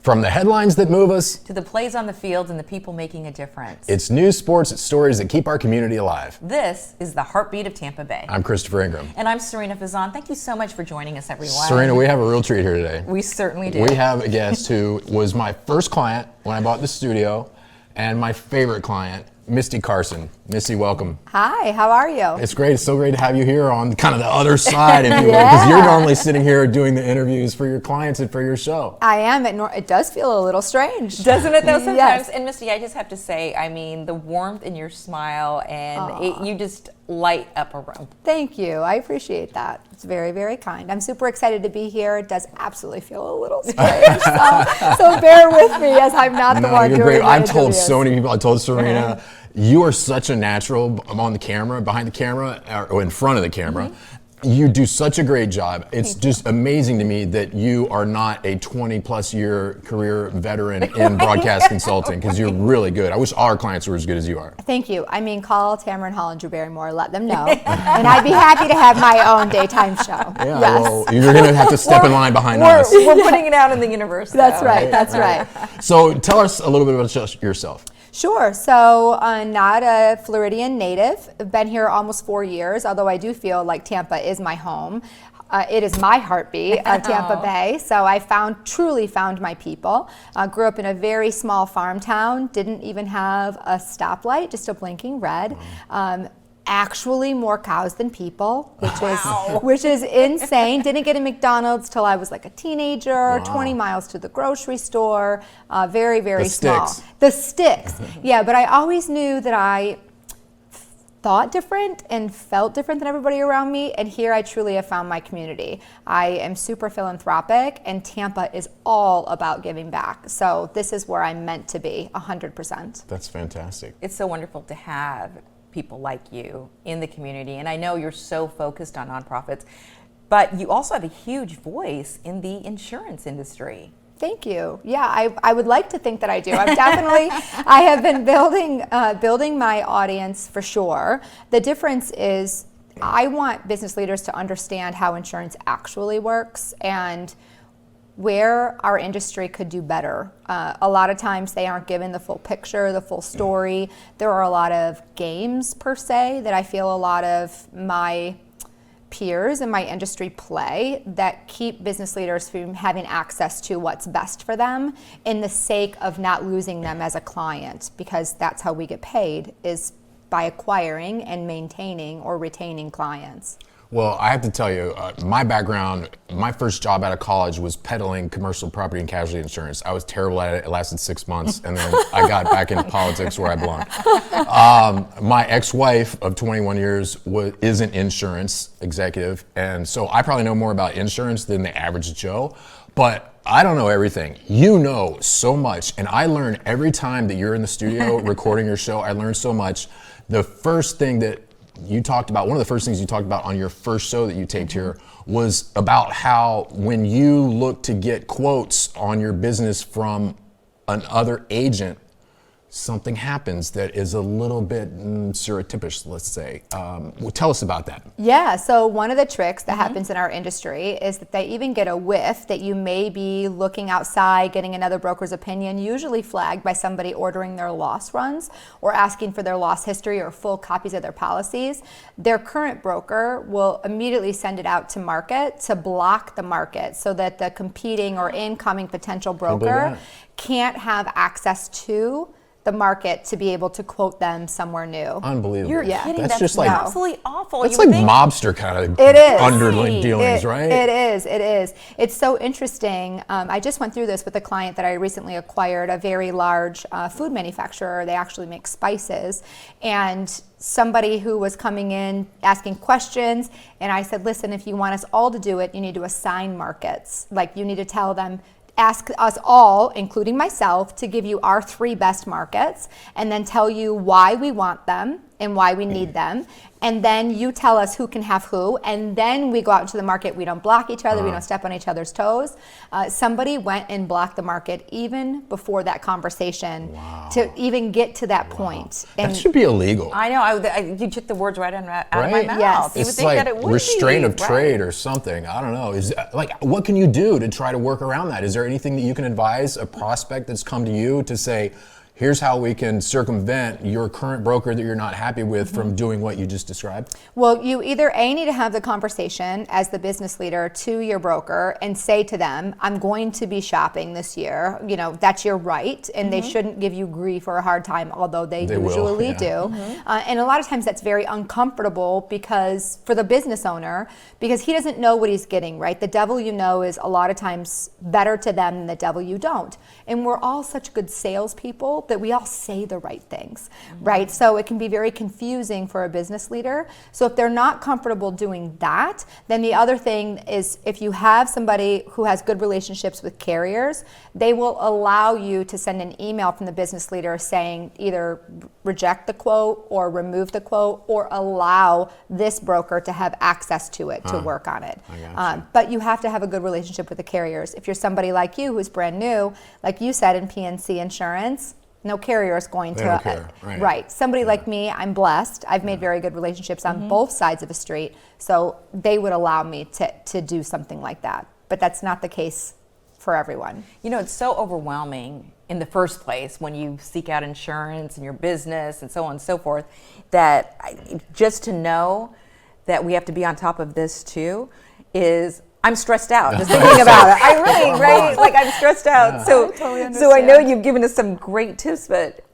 From the headlines that move us to the plays on the field and the people making a difference. It's news, sports, it's stories that keep our community alive. This is the Heartbeat of Tampa Bay. I'm Christopher Ingram. And I'm Sarina Fazan. Thank you so much for joining us, everyone. Sarina, we have a real treat here today. We certainly do. We have a guest who was my first client when I bought the studio, and my favorite client, Misty Carson. Misty, welcome. Hi, how are you? It's great. It's so great to have you here on kind of the other side, if you will, because you're normally sitting here doing the interviews for your clients and for your show. I am. It does feel a little strange. Doesn't it, though, sometimes? Yes. And Misty, I just have to say, I mean, the warmth in your smile, and you just light up a room. Thank you. I appreciate that. It's very, very kind. I'm super excited to be here. It does absolutely feel a little strange, so bear with me as I'm not the one doing great. the I've told interviews. so many people. I told Sarina, you are such a natural on the camera, behind the camera, or in front of the camera. Mm-hmm. You do such a great job. It's just amazing to me that you are not a 20-plus year career veteran in broadcast consulting, because you're really good. I wish all our clients were as good as you are. Thank you. I mean, call Tamara Hall and Drew Barrymore, let them know. And I'd be happy to have my own daytime show. Yeah, yes. well, you're going to have to step in line behind us. We're putting it out in the universe. That's right. That's right. So tell us a little bit about yourself. Sure. So not a Floridian native. I've been here almost 4 years, although I do feel like Tampa is my home. It is my heartbeat of Tampa Bay. So I truly found my people. Grew up in a very small farm town, didn't even have a stoplight, just a blinking red. Actually more cows than people, which is insane. Didn't get a McDonald's till I was like a teenager. 20 miles to the grocery store. Very, very small. The sticks. Yeah, but I always knew that I thought different and felt different than everybody around me, and here I truly have found my community. I am super philanthropic, and Tampa is all about giving back. So this is where I'm meant to be, 100%. That's fantastic. It's so wonderful to have people like you in the community, and I know you're so focused on nonprofits, but you also have a huge voice in the insurance industry. Thank you. Yeah, I would like to think that I do. I have been building my audience for sure. The difference is I want business leaders to understand how insurance actually works and where our industry could do better. A lot of times they aren't given the full picture, the full story. There are a lot of games per se that I feel a lot of my peers in my industry play that keep business leaders from having access to what's best for them in the sake of not losing them as a client, because that's how we get paid, is by acquiring and maintaining or retaining clients. Well, I have to tell you, my background, my first job out of college was peddling commercial property and casualty insurance. I was terrible at it. It lasted 6 months, and then I got back into politics where I belong. My ex-wife of 21 years is an insurance executive, and so I probably know more about insurance than the average Joe, but I don't know everything. You know so much, and I learn every time that you're in the studio recording your show. I learn so much. The first thing that you talked about, one of the first things you talked about on your first show that you taped here was about how when you look to get quotes on your business from another agent, something happens that is a little bit surreptitious, let's say. Tell us about that. Yeah, so one of the tricks that happens in our industry is that they even get a whiff that you may be looking outside, getting another broker's opinion, usually flagged by somebody ordering their loss runs or asking for their loss history or full copies of their policies. Their current broker will immediately send it out to market to block the market so that the competing or incoming potential broker can't have access to the market to be able to quote them somewhere new. Unbelievable. You're kidding. That's just like like absolutely awful. It's like mobster kind of underling dealings, right? It is. It's so interesting. I just went through this with a client that I recently acquired, a very large food manufacturer. They actually make spices, and somebody who was coming in asking questions, and I said, listen, if you want us all to do it, you need to assign markets. Like, you need to tell them, ask us all, including myself, to give you our 3 best markets and then tell you why we want them and why we need them. And then you tell us who can have who, and then we go out into the market. We don't block each other. We don't step on each other's toes. Somebody went and blocked the market even before that conversation to even get to that point. And that should be illegal. I know. You took the words right out of my mouth. Yes. You would It's think like that it would restraint be, of trade or something. I don't know. Is like, what can you do to try to work around that? Is there anything that you can advise a prospect that's come to you to say, here's how we can circumvent your current broker that you're not happy with from doing what you just described? Well, you either need to have the conversation as the business leader to your broker and say to them, I'm going to be shopping this year. You know, that's your right. And they shouldn't give you grief or a hard time, although they usually do. And a lot of times that's very uncomfortable because for the business owner, because he doesn't know what he's getting, right? The devil you know is a lot of times better to them than the devil you don't. And we're all such good salespeople that we all say the right things, right? So it can be very confusing for a business leader. So if they're not comfortable doing that, then the other thing is if you have somebody who has good relationships with carriers, they will allow you to send an email from the business leader saying either reject the quote or remove the quote or allow this broker to have access to it to work on it. But you have to have a good relationship with the carriers. If you're somebody like you who's brand new, like you said in PNC Insurance, no carrier is going They to. don't care, right. Somebody like me, I'm blessed. I've made very good relationships on both sides of a street, so they would allow me to do something like that. But that's not the case for everyone. You know, it's so overwhelming in the first place when you seek out insurance and your business and so on and so forth, that just to know that we have to be on top of this too is, I'm stressed out just thinking about it. I really, right? Like I'm stressed out. I So, totally understand. so I know you've given us some great tips, but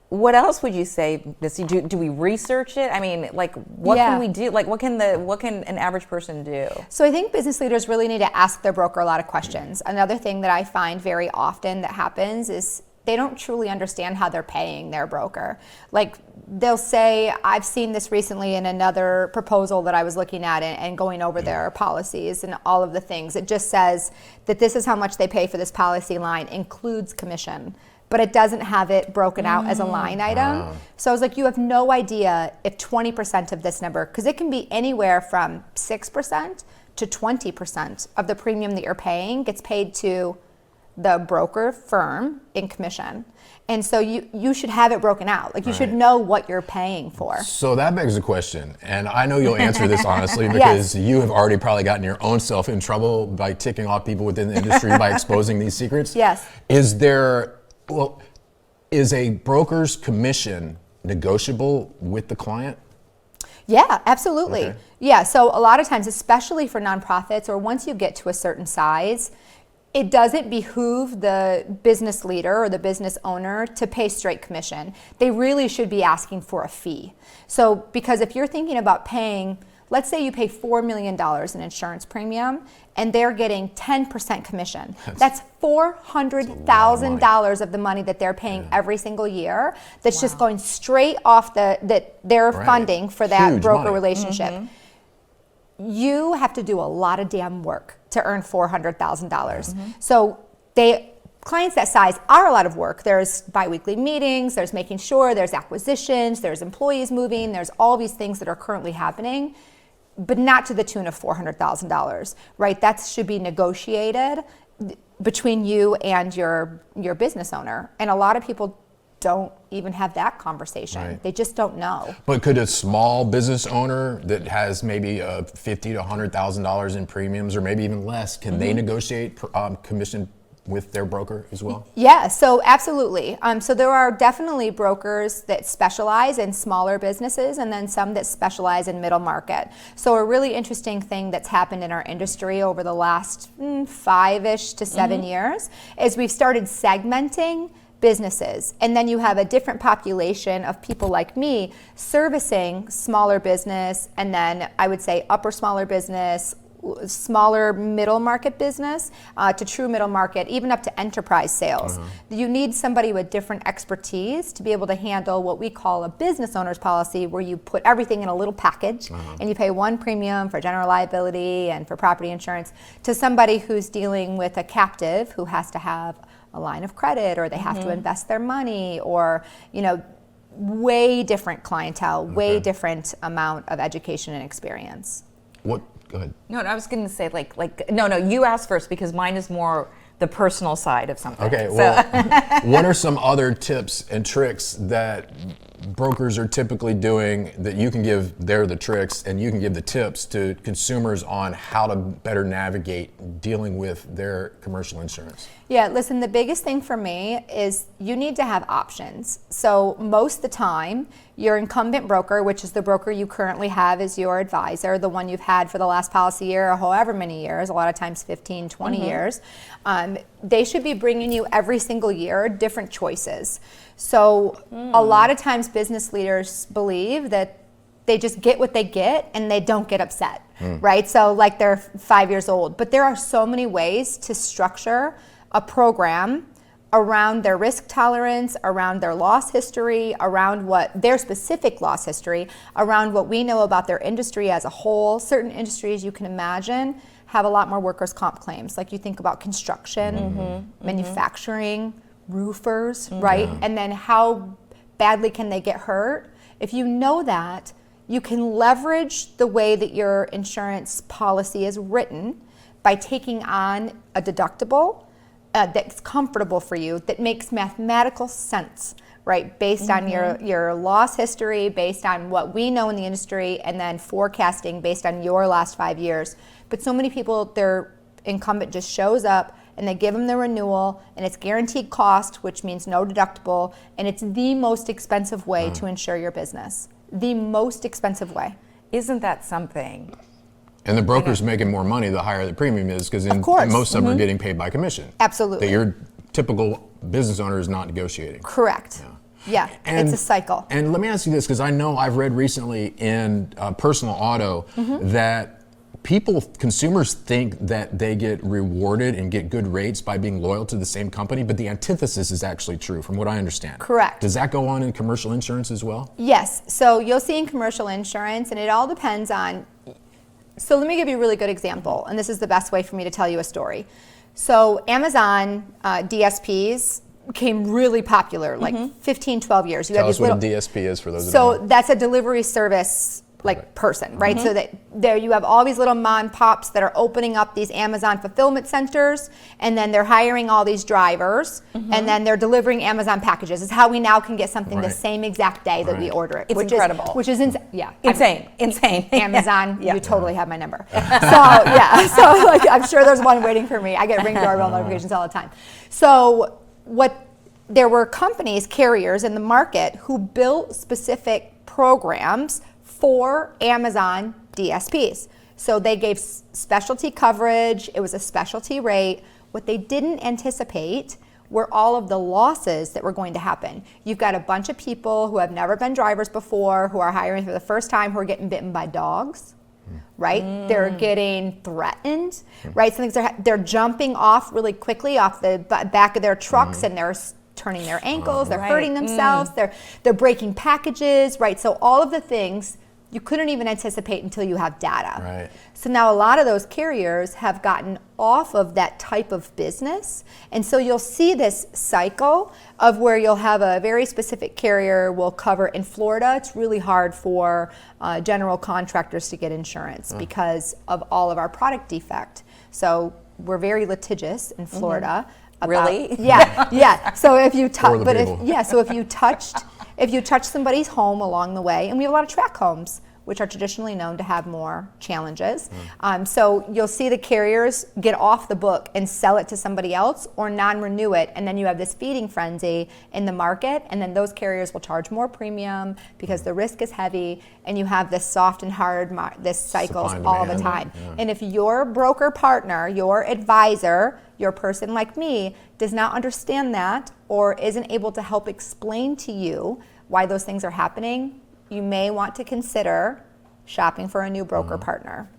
what else would you say, Misty? Do we research it? I mean, like, what can we do? Like, what can an average person do? So I think business leaders really need to ask their broker a lot of questions. Another thing that I find very often that happens is they don't truly understand how they're paying their broker. Like they'll say, I've seen this recently in another proposal that I was looking at and going over their policies and all of the things. It just says that this is how much they pay for this policy line, includes commission, but it doesn't have it broken out as a line item. So I was like, you have no idea if 20% of this number, because it can be anywhere from 6% to 20% of the premium that you're paying gets paid to the broker firm in commission. And so you should have it broken out. Like you should know what you're paying for. So that begs a question, and I know you'll answer this honestly because you have already probably gotten your own self in trouble by ticking off people within the industry by exposing these secrets. Yes. Is a broker's commission negotiable with the client? Yeah, absolutely. Okay. Yeah, so a lot of times, especially for nonprofits or once you get to a certain size, it doesn't behoove the business leader or the business owner to pay straight commission. They really should be asking for a fee. So, because if you're thinking about paying, let's say you pay $4 million in insurance premium and they're getting 10% commission. That's $400,000 of the money that they're paying every single year. That's just going straight off that they're funding for that Huge broker money. relationship. You have to do a lot of damn work to earn $400,000. So clients that size are a lot of work. There's biweekly meetings, there's making sure, there's acquisitions, there's employees moving, there's all these things that are currently happening, but not to the tune of $400,000, right? That should be negotiated between you and your business owner. And a lot of people don't even have that conversation. Right. They just don't know. But could a small business owner that has maybe $50,000 to $100,000 in premiums, or maybe even less, can they negotiate commission with their broker as well? Yeah, so absolutely. So there are definitely brokers that specialize in smaller businesses and then some that specialize in middle market. So a really interesting thing that's happened in our industry over the last 5-ish to 7 years is we've started segmenting businesses, and then you have a different population of people like me servicing smaller business, and then I would say upper smaller business, smaller middle market business, to true middle market, even up to enterprise sales. You need somebody with different expertise to be able to handle what we call a business owner's policy, where you put everything in a little package and you pay one premium for general liability and for property insurance, to somebody who's dealing with a captive who has to have a line of credit, or they have to invest their money, or way different clientele, way different amount of education and experience. What? Go ahead. No, I was going to say no, you ask first because mine is more the personal side of something. Okay, well, what are some other tips and tricks that brokers are typically doing that you can give, they're the tricks, and you can give the tips to consumers on how to better navigate dealing with their commercial insurance? Yeah, listen, the biggest thing for me is you need to have options. So most of the time, your incumbent broker, which is the broker you currently have as your advisor, the one you've had for the last policy year or however many years, a lot of times 15, 20 years, they should be bringing you every single year different choices. So a lot of times business leaders believe that they just get what they get and they don't get upset, right? So like they're 5 years old. But there are so many ways to structure a program around their risk tolerance, around their loss history, around what their specific loss history, around what we know about their industry as a whole. Certain industries you can imagine have a lot more workers' comp claims. Like you think about construction, manufacturing, roofers, right? And then how badly can they get hurt? If you know that, you can leverage the way that your insurance policy is written by taking on a deductible that's comfortable for you, that makes mathematical sense, right? Based on your loss history, based on what we know in the industry, and then forecasting based on your last 5 years. But so many people, their incumbent just shows up and they give them the renewal, and it's guaranteed cost, which means no deductible, and it's the most expensive way to insure your business. The most expensive way. Isn't that something? And the broker's making more money the higher the premium is, because most of them are getting paid by commission. Absolutely. That your typical business owner is not negotiating. Correct. Yeah, it's a cycle. And let me ask you this, because I know I've read recently in personal auto that consumers think that they get rewarded and get good rates by being loyal to the same company, but the antithesis is actually true, from what I understand. Correct. Does that go on in commercial insurance as well? Yes. So you'll see in commercial insurance, and it all depends on. So let me give you a really good example, and this is the best way for me to tell you a story. So Amazon DSPs became really popular, like 15, 12 years. Tell us what a DSP is for those who don't know. So that's a delivery service person, right? So that there you have all these little mom and pops that are opening up these Amazon fulfillment centers, and then they're hiring all these drivers, and then they're delivering Amazon packages. It's how we now can get something the same exact day that we order it. It's incredible. Which is insane. Amazon, you totally have my number. So like I'm sure there's one waiting for me. I get Ring doorbell notifications all the time. So there were companies, carriers in the market who built specific programs for Amazon DSPs. So they gave specialty coverage, it was a specialty rate. What they didn't anticipate were all of the losses that were going to happen. You've got a bunch of people who have never been drivers before, who are hiring for the first time, who are getting bitten by dogs, right? They're getting threatened, right? They're jumping off really quickly off the back of their trucks, and they're turning their ankles, they're hurting themselves, they're breaking packages, right? So all of the things you couldn't even anticipate until you have data. Right. So now a lot of those carriers have gotten off of that type of business. And so you'll see this cycle of where you'll have a very specific carrier will cover. In Florida, it's really hard for general contractors to get insurance because of all of our product defect. So we're very litigious in Florida. Really? Yeah. So if you If you touch somebody's home along the way, and we have a lot of tract homes, which are traditionally known to have more challenges. So you'll see the carriers get off the book and sell it to somebody else or non-renew it, and then you have this feeding frenzy in the market, and then those carriers will charge more premium because the risk is heavy, and you have this soft and hard, this cycles all the time. And if your broker partner, your advisor, your person like me, does not understand that or isn't able to help explain to you why those things are happening, you may want to consider shopping for a new broker partner.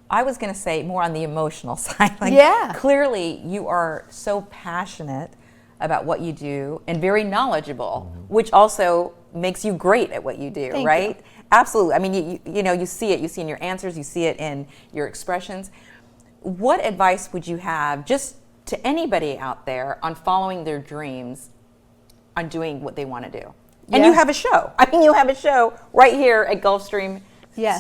I was going to say more on the emotional side. Clearly, you are so passionate about what you do and very knowledgeable, which also makes you great at what you do, right? You. Absolutely. I mean, you see it. You see in your answers. You see it in your expressions. What advice would you have just to anybody out there on following their dreams, on doing what they want to do? And you have a show. I mean, you have a show right here at Gulfstream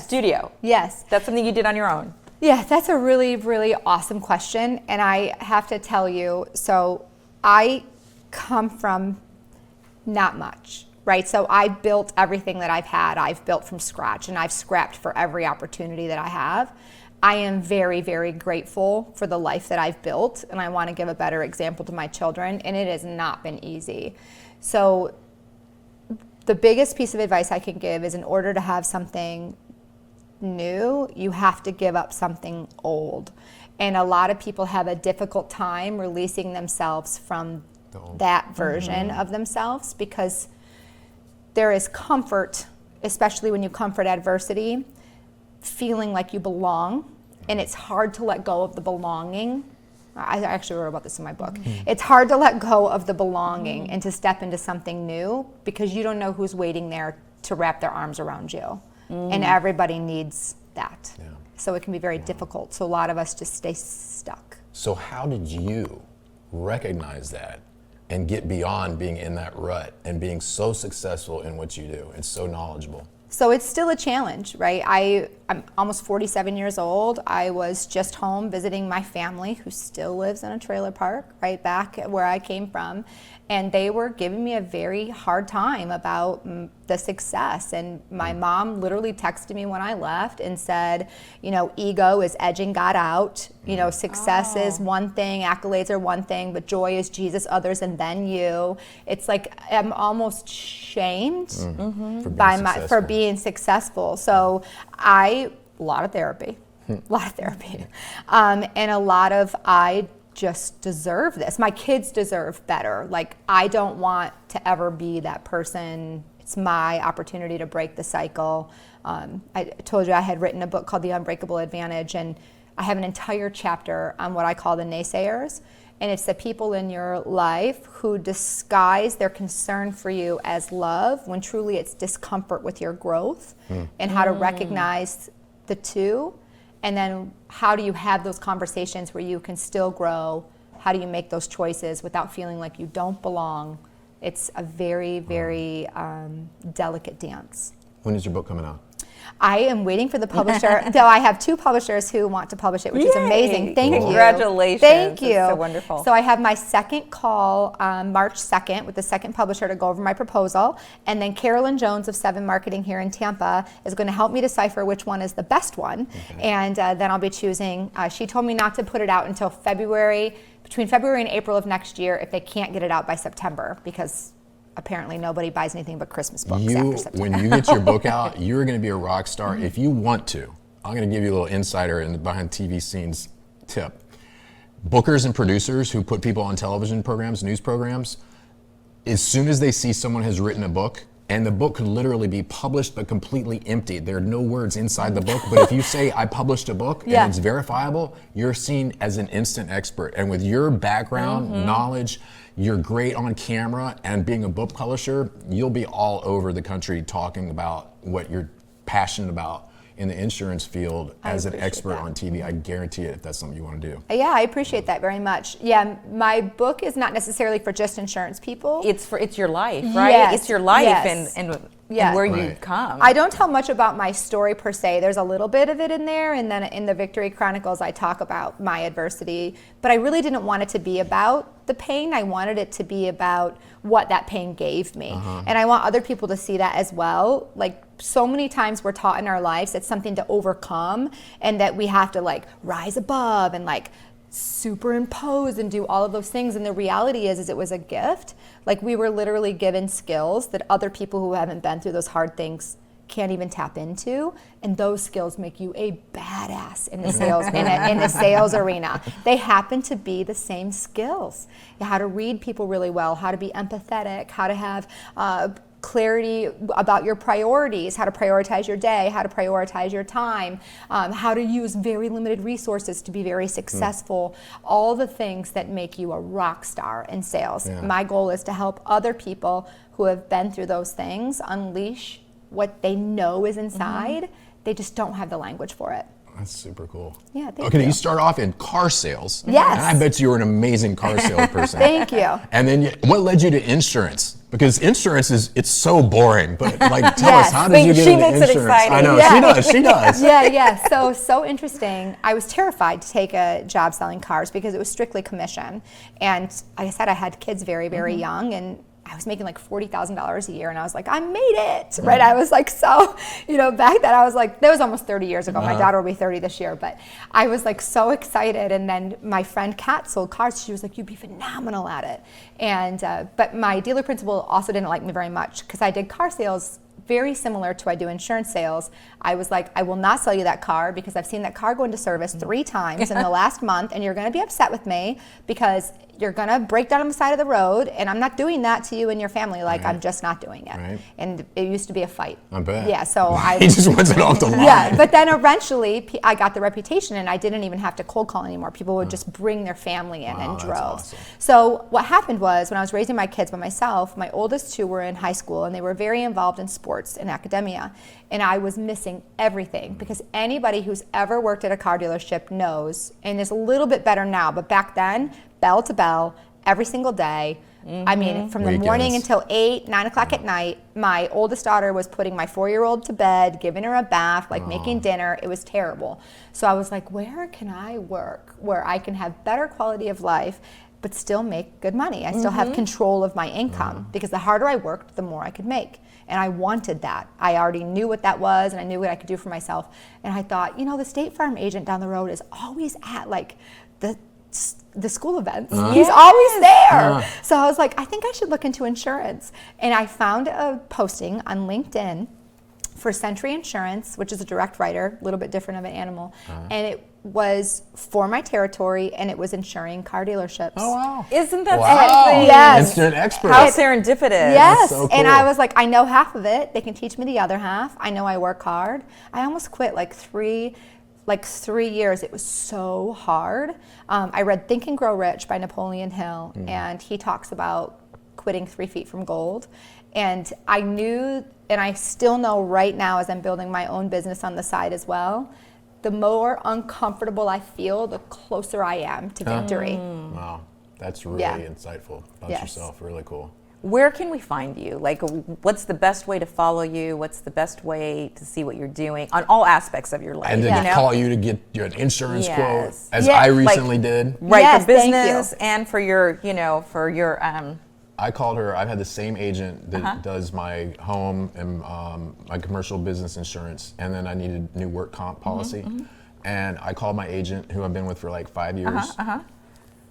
Studio. Yes. That's something you did on your own. Yeah, that's a really, really awesome question. And I have to tell you, so I come from not much, right? So I built everything that I've had. I've built from scratch, and I've scrapped for every opportunity that I have. I am very, very grateful for the life that I've built, and I want to give a better example to my children, and it has not been easy. So the biggest piece of advice I can give is, in order to have something new, you have to give up something old. And a lot of people have a difficult time releasing themselves from that version of themselves, because there is comfort, especially when you comfort adversity, feeling like you belong, and it's hard to let go of the belonging. I actually wrote about this in my book. It's hard to let go of the belonging and to step into something new, because you don't know who's waiting there to wrap their arms around you. And everybody needs that. Yeah. So it can be very difficult. So a lot of us just stay stuck. So how did you recognize that and get beyond being in that rut and being so successful in what you do and so knowledgeable? So it's still a challenge, right? I'm almost 47 years old. I was just home visiting my family, who still lives in a trailer park right back where I came from. And they were giving me a very hard time about the success. And my mom literally texted me when I left and said, you know, ego is edging God out. You know, success is one thing, accolades are one thing, but joy is Jesus, others, and then you. It's like I'm almost shamed for being successful. So a lot of therapy, and a lot of I just deserve this. My kids deserve better. Like, I don't want to ever be that person. It's my opportunity to break the cycle. I told you I had written a book called The Unbreakable Advantage, and I have an entire chapter on what I call the naysayers. And it's the people in your life who disguise their concern for you as love, when truly it's discomfort with your growth, and how to recognize the two. And then how do you have those conversations where you can still grow? How do you make those choices without feeling like you don't belong? It's a very, very delicate dance. When is your book coming out? I am waiting for the publisher. Though I have two publishers who want to publish it, which is amazing. Thank you. Congratulations. Thank you. That's so wonderful. So I have my second call March 2nd with the second publisher to go over my proposal. And then Carolyn Jones of 7 Marketing here in Tampa is going to help me decipher which one is the best one. And then I'll be choosing. She told me not to put it out until between February and April of next year, if they can't get it out by September, because apparently nobody buys anything but Christmas books after September. When you get your book out, you're going to be a rock star. If you want to, I'm going to give you a little insider in the behind TV scenes tip. Bookers and producers who put people on television programs, news programs, as soon as they see someone has written a book, and the book could literally be published but completely empty. There are no words inside the book, but if you say, I published a book and it's verifiable, you're seen as an instant expert. And with your background, knowledge, you're great on camera, and being a book publisher, you'll be all over the country talking about what you're passionate about in the insurance field as an expert on TV. I guarantee it, if that's something you want to do. Yeah, I appreciate that very much. Yeah, my book is not necessarily for just insurance people. It's your life, right? Yes, it's your life yes. and where you come. I don't tell much about my story per se. There's a little bit of it in there, and then in the Victory Chronicles I talk about my adversity, but I really didn't want it to be about the pain. I wanted it to be about what that pain gave me. And I want other people to see that as well. Like, so many times we're taught in our lives it's something to overcome, and that we have to like rise above and like superimpose and do all of those things. And the reality is it was a gift. Like, we were literally given skills that other people who haven't been through those hard things can't even tap into, and those skills make you a badass in the sales in the sales arena. They happen to be the same skills. How to read people really well, how to be empathetic, how to have clarity about your priorities, how to prioritize your day, how to prioritize your time, how to use very limited resources to be very successful, all the things that make you a rock star in sales. My goal is to help other people who have been through those things unleash what they know is inside. They just don't have the language for it. That's super cool. Yeah, thank you. You start off in car sales. Yes. And I bet you were an amazing car salesperson. Thank you. And then what led you to insurance? Because insurance it's so boring, but like tell Yes. us, how But did you get she into makes it insurance? exciting. I know, Yeah. she does. Yeah. So interesting. I was terrified to take a job selling cars because it was strictly commission. And like I said, I had kids very, very young, and I was making like $40,000 a year, and I was like, I made it, right? I was like, so, back then I was like, that was almost 30 years ago. My daughter will be 30 this year, but I was like so excited. And then my friend Kat sold cars. She was like, you'd be phenomenal at it. And, but my dealer principal also didn't like me very much because I did car sales very similar to I do insurance sales. I was like, I will not sell you that car because I've seen that car go into service 3 times in the last month, and you're going to be upset with me because you're going to break down on the side of the road, and I'm not doing that to you and your family. Like, I'm just not doing it. Right. And it used to be a fight. I bet. Yeah, so I... He just wants it off the line. Yeah, but then eventually I got the reputation, and I didn't even have to cold call anymore. People would just bring their family in in that's droves. awesome. So what happened was, when I was raising my kids by myself, my oldest 2 were in high school, and they were very involved in sports and academia. And I was missing everything because anybody who's ever worked at a car dealership knows, and it's a little bit better now, but back then, bell to bell, every single day. I mean, from the morning Weekends. until 8, 9 o'clock at night, my oldest daughter was putting my 4-year-old to bed, giving her a bath, like making dinner. It was terrible. So I was like, where can I work where I can have better quality of life but still make good money? I still have control of my income because the harder I worked, the more I could make. And I wanted that. I already knew what that was, and I knew what I could do for myself. And I thought, the State Farm agent down the road is always at like the school events. He's always there. So I was like, I think I should look into insurance. And I found a posting on LinkedIn for Century Insurance, which is a direct writer, a little bit different of an animal. And it was for my territory, and it was insuring car dealerships. Oh, wow. Isn't that Wow. something? Yes. Instant expert. How serendipitous. Yes, so and cool. I was like, I know half of it. They can teach me the other half. I know I work hard. I almost quit like 3 years. It was so hard. I read Think and Grow Rich by Napoleon Hill, and he talks about quitting 3 feet from gold. And I knew, and I still know right now as I'm building my own business on the side as well, the more uncomfortable I feel, the closer I am to victory. Wow, that's really insightful about yourself. Really cool. Where can we find you? Like, what's the best way to follow you? What's the best way to see what you're doing on all aspects of your life? And to Yeah. call you to get your insurance Yes. quote, as Yeah, I like- recently did. Right, Yes, for thank business you. and for your, for your, I called her. I've had the same agent that does my home and my commercial business insurance, and then I needed new work comp policy. And I called my agent, who I've been with for like 5 years.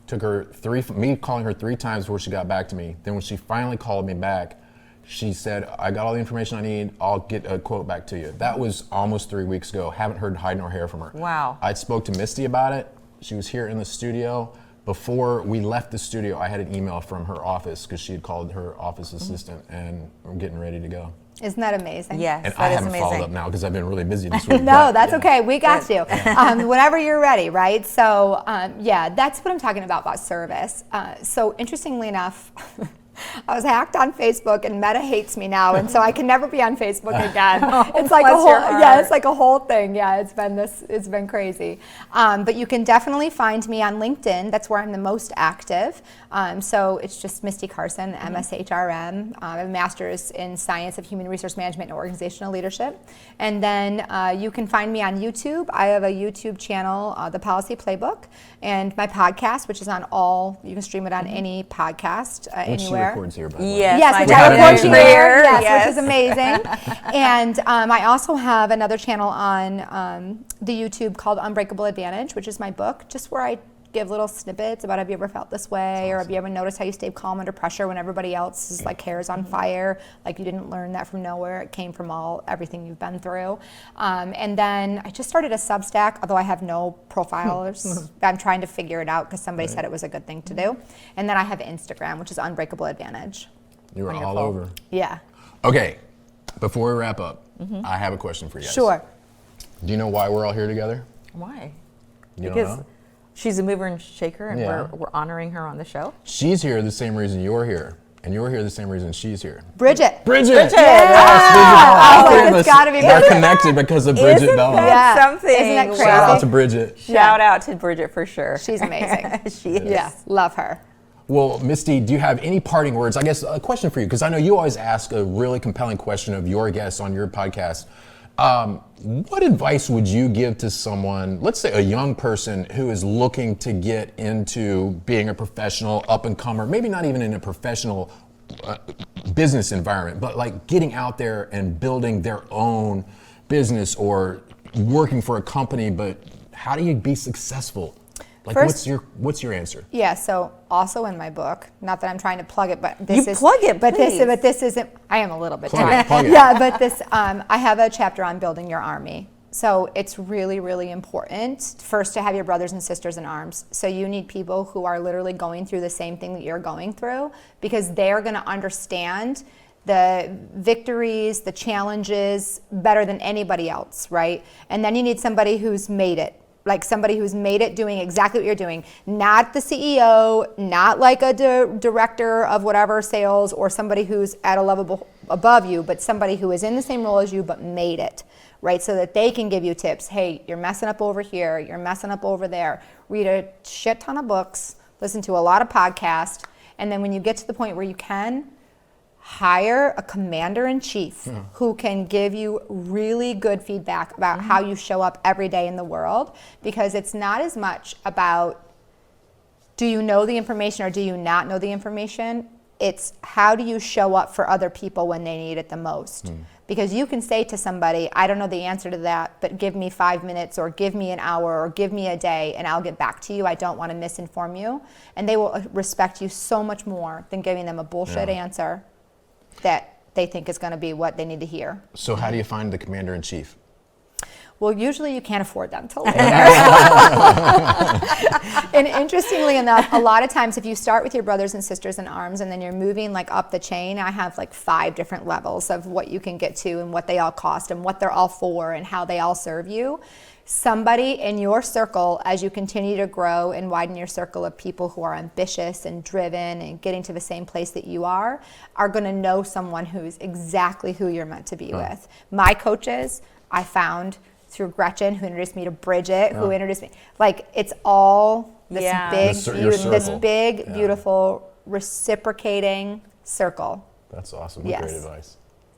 Took her me calling her 3 times before she got back to me. Then when she finally called me back, she said, I got all the information I need. I'll get a quote back to you. That was almost 3 weeks ago. Haven't heard hide nor hair from her. Wow. I spoke to Misty about it. She was here in the studio. Before we left the studio, I had an email from her office because she had called her office assistant, and we're getting ready to go. Isn't that amazing? yes, And that I is haven't amazing. followed up now because I've been really busy this week. No, but, that's yeah. okay. We got you. Whenever you're ready, right? So, that's what I'm talking about service. So, interestingly enough, I was hacked on Facebook, and Meta hates me now, and so I can never be on Facebook again. It's like a bless whole, your heart. yeah, it's like a whole thing. Yeah, it's been crazy. But you can definitely find me on LinkedIn. That's where I'm the most active. So it's just Misty Carson, MSHRM. I have a master's in science of human resource management and organizational leadership. And then you can find me on YouTube. I have a YouTube channel, the Policy Playbook, and my podcast, which is on you can stream it on any podcast Which she anywhere. records here, by the way. Yes, Yes, I which know. I haven't record mentioned here, that. yes, which is amazing. And I also have another channel on the YouTube called Unbreakable Advantage, which is my book, just where I give little snippets about have you ever felt this way, or have you ever noticed how you stay calm under pressure when everybody else's like hair is on fire, like you didn't learn that from nowhere, it came from everything you've been through. And then I just started a Substack, although I have no profiles. I'm trying to figure it out because somebody said it was a good thing to do. And then I have Instagram, which is Unbreakable Advantage. You were all Wonderful. over. Yeah. Okay, before we wrap up, I have a question for you guys. Sure. Do you know why we're all here together? Why? You don't Because know? she's a mover and shaker, and Yeah. we're honoring her on the show. She's here the same reason you're here, and you're here the same reason she's here. Bridget. Bridget! Bridget! I was like, All it's gotta be They're Bridget. connected because of Bridget Isn't Bell. that Yeah. something? Isn't that crazy? Shout out to Bridget. Shout out to Bridget for sure. She's amazing. She is. Yeah, love her. Well, Misty, do you have any parting words? I guess a question for you, because I know you always ask a really compelling question of your guests on your podcast. What advice would you give to someone, let's say a young person who is looking to get into being a professional up-and-comer, maybe not even in a professional business environment, but like getting out there and building their own business or working for a company, but how do you be successful? Like, First, what's your answer? Yeah, so also in my book, not that I'm trying to plug it, but this is plug it, but please. this isn't. I am a little bit. Plug it, plug it. Yeah, but this I have a chapter on building your army. So it's really, really important first to have your brothers and sisters in arms. So you need people who are literally going through the same thing that you're going through, because they're going to understand the victories, the challenges better than anybody else, right? And then you need somebody who's made it. Like somebody who's made it doing exactly what you're doing. Not the CEO, not like a director of whatever sales, or somebody who's at a level above you, but somebody who is in the same role as you but made it, right? So that they can give you tips. Hey, you're messing up over here, you're messing up over there. Read a shit ton of books, listen to a lot of podcasts, and then when you get to the point where you can, hire a commander-in-chief who can give you really good feedback about how you show up every day in the world, because it's not as much about do you know the information or do you not know the information. It's how do you show up for other people when they need it the most. Because you can say to somebody, I don't know the answer to that, but give me 5 minutes or give me an hour or give me a day and I'll get back to you. I don't want to misinform you. And they will respect you so much more than giving them a bullshit answer that they think is going to be what they need to hear. So how do you find the commander-in-chief? Well, usually you can't afford them till later. And interestingly enough, a lot of times if you start with your brothers and sisters in arms and then you're moving like up the chain, I have like 5 different levels of what you can get to and what they all cost and what they're all for and how they all serve you. Somebody in your circle, as you continue to grow and widen your circle of people who are ambitious and driven and getting to the same place that you are going to know someone who's exactly who you're meant to be with. My coaches, I found through Gretchen, who introduced me to Bridget, who introduced me. Like, it's all this big, beautiful, reciprocating circle. That's awesome. Yes. Great advice.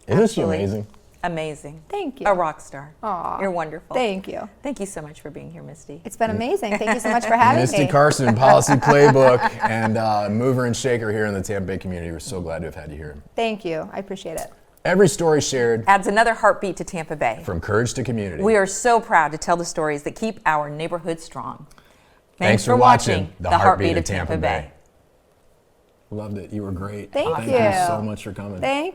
Isn't she amazing? Amazing. Thank you. A rock star. Aw, You're wonderful. Thank you. Thank you so much for being here, Misty. It's been amazing. Thank you so much for having Misty me. Carson, Policy Playbook, and mover and shaker here in the Tampa Bay community. We're so glad to have had you here. Thank you. I appreciate it. Every story shared Adds another heartbeat to Tampa Bay. from courage to community. We are so proud to tell the stories that keep our neighborhood strong. Thanks for watching The Heartbeat of Tampa Bay. Loved it. You were great. Thank Thank you. you so much for coming. Thank you.